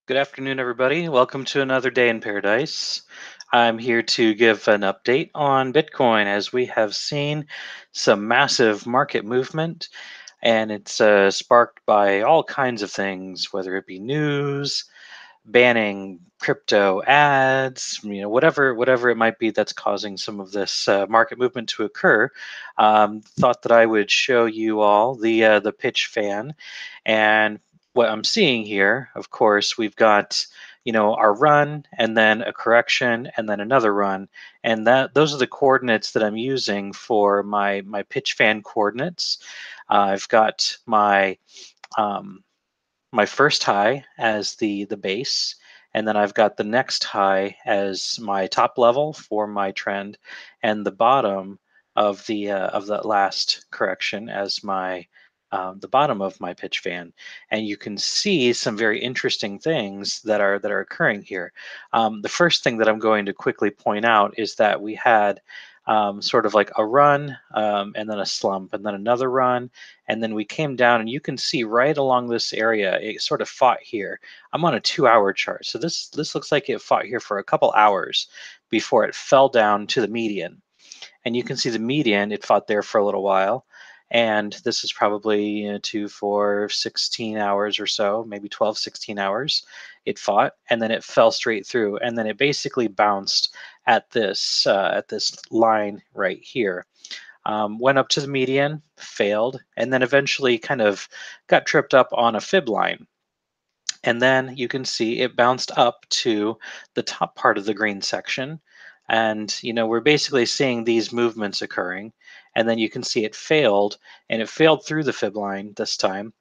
Good afternoon, everybody. Welcome to another day in paradise. I'm here to give an update on Bitcoin as we have seen some massive market movement, and it's sparked by all kinds of things, whether it be news, banning crypto ads, whatever it might be that's causing some of this market movement to occur. Thought that I would show you all the pitch fan, and what I'm seeing here. Of course, we've got our run, and then a correction, and then another run, and those are the coordinates that I'm using for my pitch fan coordinates. I've got um, my first high as the base, and then I've got the next high as my top level for my trend, and the bottom of that last correction as my the bottom of my pitch fan. And you can see some very interesting things that are occurring here. The first thing that I'm going to quickly point out is that we had sort of like a run, and then a slump, and then another run, and then we came down, and you can see right along this area it sort of fought here. I'm on a 2-hour chart, so this looks like it fought here for a couple hours before it fell down to the median. And you can see the median, it fought there for a little while, and this is probably 2 4 16 hours or so, maybe 12 16 hours it fought, and then it fell straight through, and then it basically bounced at this line right here. Went up to the median, failed, and then eventually kind of got tripped up on a fib line. And then you can see it bounced up to the top part of the green section. And we're basically seeing these movements occurring. And then you can see it failed, and it failed through the fib line this time,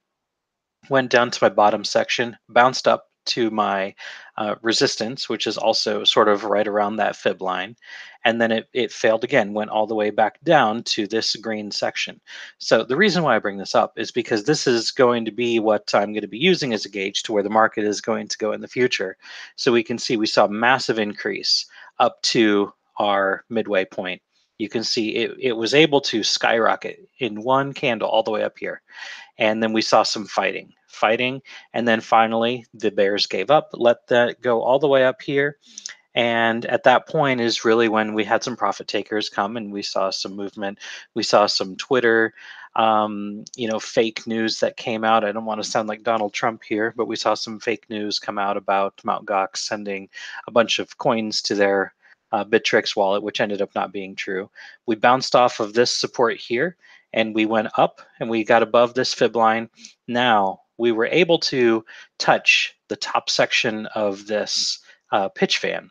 went down to my bottom section, bounced up to my resistance, which is also sort of right around that fib line. And then it failed again, went all the way back down to this green section. So the reason why I bring this up is because this is going to be what I'm going to be using as a gauge to where the market is going to go in the future. So we can see we saw a massive increase up to our midway point. You can see it was able to skyrocket in one candle all the way up here. And then we saw some fighting, and then finally the bears gave up, let that go all the way up here. And at that point is really when we had some profit takers come, and we saw some movement. We saw some Twitter fake news that came out. I don't want to sound like Donald Trump here, but we saw some fake news come out about Mt. Gox sending a bunch of coins to their Bittrex wallet, which ended up not being true. We bounced off of this support here, and we went up, and we got above this fib line. Now we were able to touch the top section of this pitch fan.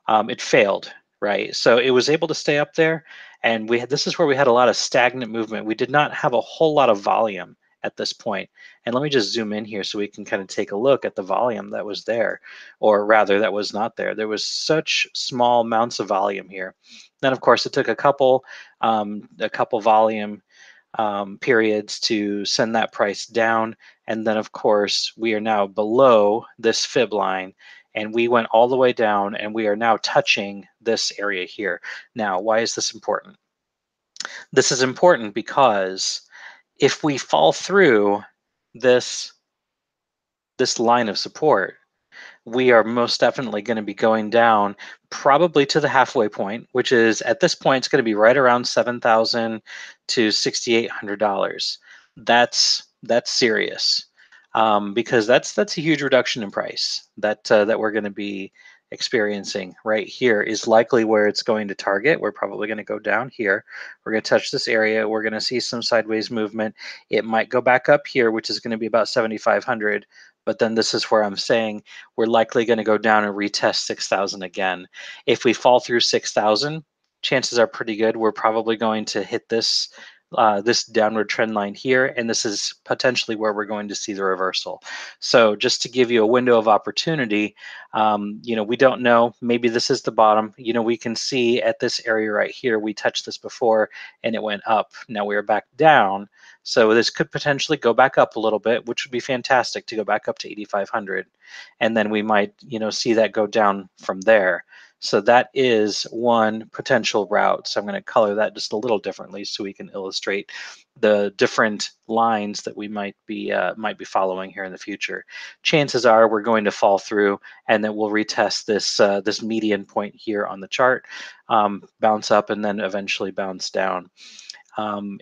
It failed, right? So it was able to stay up there, and this is where we had a lot of stagnant movement. We did not have a whole lot of volume at this point. And let me just zoom in here so we can kind of take a look at the volume that was there, or rather that was not there. There was such small amounts of volume here. Then of course it took a couple volume periods to send that price down. And then of course we are now below this fib line, and we went all the way down, and we are now touching this area here. Now, why is this important? This is important because if we fall through this line of support, we are most definitely going to be going down probably to the halfway point, which is at this point it's going to be right around $7,000 to $6,800. That's serious, because that's a huge reduction in price that we're going to be experiencing. Right here is likely where it's going to target. We're probably going to go down here. We're going to touch this area. We're going to see some sideways movement. It might go back up here, which is going to be about 7,500. But then this is where I'm saying we're likely going to go down and retest 6,000 again. If we fall through 6,000, chances are pretty good we're probably going to hit this downward trend line here, and this is potentially where we're going to see the reversal. So just to give you a window of opportunity, we don't know, maybe this is the bottom. We can see at this area right here, we touched this before and it went up. Now we are back down. So this could potentially go back up a little bit, which would be fantastic to go back up to 8,500. And then we might, see that go down from there. So that is one potential route. So I'm going to color that just a little differently so we can illustrate the different lines that we might be following here in the future. Chances are we're going to fall through, and then we'll retest this median point here on the chart, bounce up, and then eventually bounce down.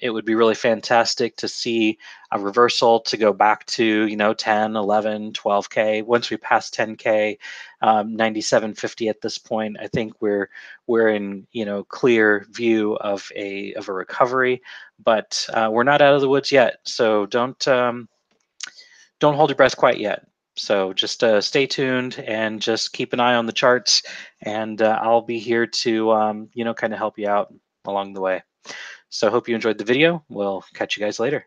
It would be really fantastic to see a reversal to go back to 10, 11, 12k. Once we pass 10k, 97.50 at this point, I think we're in clear view of a recovery, but we're not out of the woods yet. So don't hold your breath quite yet. So just stay tuned and just keep an eye on the charts, and I'll be here to kind of help you out along the way. So hope you enjoyed the video. We'll catch you guys later.